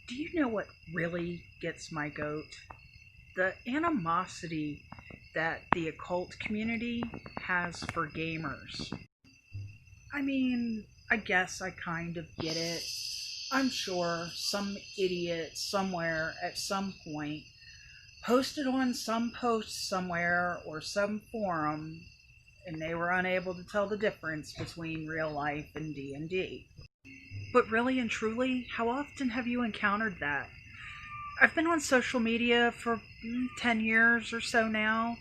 Do you know what really gets my goat? The animosity that the occult community has for gamers. I mean, I guess I kind of get it. I'm sure some idiot somewhere at some point posted on some post somewhere or some forum and they were unable to tell the difference between real life and D&D. But really and truly, how often have you encountered that? I've been on social media for 10 years or so now,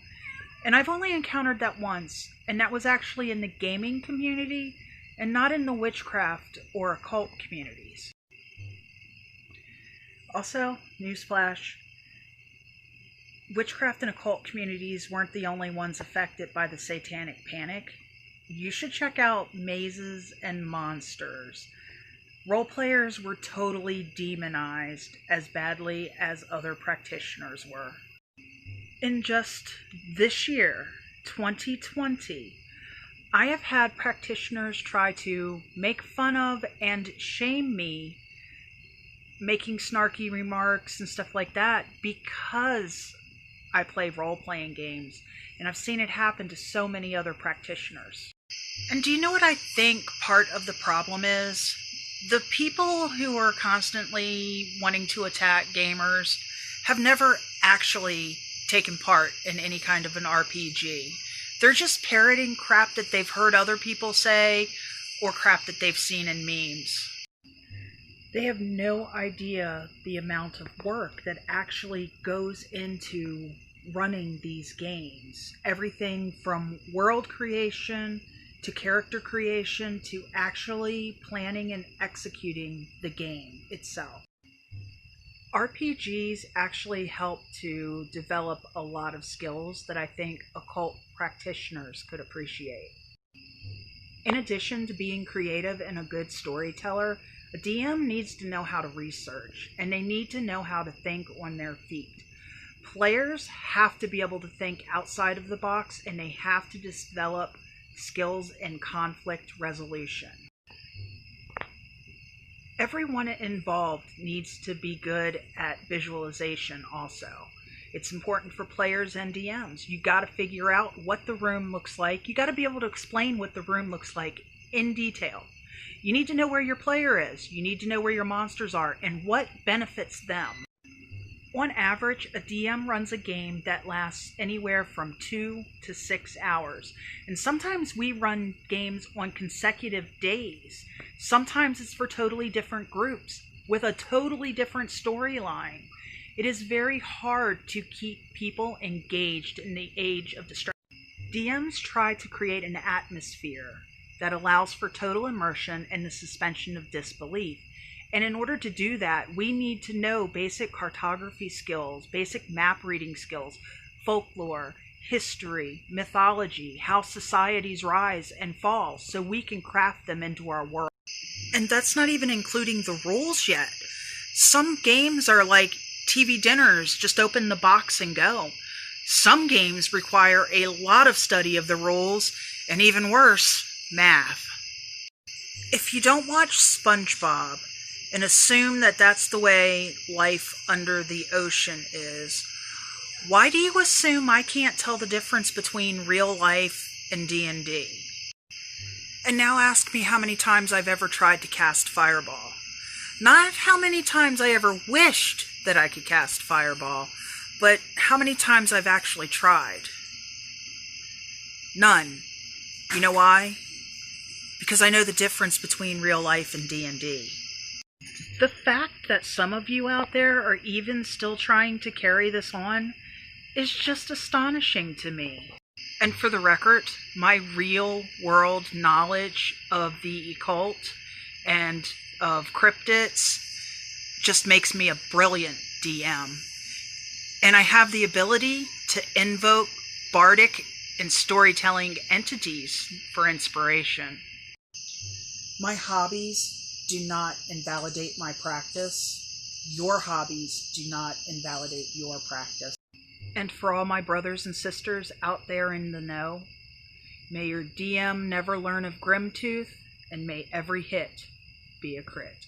and I've only encountered that once, and that was actually in the gaming community and not in the witchcraft or occult communities. Also, newsflash, witchcraft and occult communities weren't the only ones affected by the satanic panic. You should check out Mazes and Monsters. Role players were totally demonized as badly as other practitioners were. In just this year, 2020, I have had practitioners try to make fun of and shame me, making snarky remarks and stuff like that because I play role-playing games, and I've seen it happen to so many other practitioners. And do you know what I think part of the problem is? The people who are constantly wanting to attack gamers have never actually taken part in any kind of an RPG. They're just parroting crap that they've heard other people say or crap that they've seen in memes. They have no idea the amount of work that actually goes into running these games. Everything from world creation to character creation to actually planning and executing the game itself. RPGs actually help to develop a lot of skills that I think occult practitioners could appreciate. In addition to being creative and a good storyteller, a DM needs to know how to research, and they need to know how to think on their feet. Players have to be able to think outside of the box, and they have to develop skills in conflict resolution. Everyone involved needs to be good at visualization also. It's important for players and DMs. You got to figure out what the room looks like. You got to be able to explain what the room looks like in detail. You need to know where your player is. You need to know where your monsters are and what benefits them. On average, a DM runs a game that lasts anywhere from 2 to 6 hours. And sometimes we run games on consecutive days. Sometimes it's for totally different groups with a totally different storyline. It is very hard to keep people engaged in the age of distraction. DMs try to create an atmosphere that allows for total immersion and the suspension of disbelief. And in order to do that, we need to know basic cartography skills, basic map reading skills, folklore, history, mythology, how societies rise and fall, so we can craft them into our world. And that's not even including the rules yet. Some games are like TV dinners, just open the box and go. Some games require a lot of study of the rules, and even worse, math. If you don't watch SpongeBob, and assume that that's the way life under the ocean is, why do you assume I can't tell the difference between real life and D&D? And now ask me how many times I've ever tried to cast Fireball. Not how many times I ever wished that I could cast Fireball, but how many times I've actually tried. None. You know why? Because I know the difference between real life and D&D. The fact that some of you out there are even still trying to carry this on is just astonishing to me. And for the record, my real world knowledge of the occult and of cryptids just makes me a brilliant DM. And I have the ability to invoke bardic and storytelling entities for inspiration. My hobbies do not invalidate my practice. Your hobbies do not invalidate your practice. And for all my brothers and sisters out there in the know, may your DM never learn of Grimtooth, and may every hit be a crit.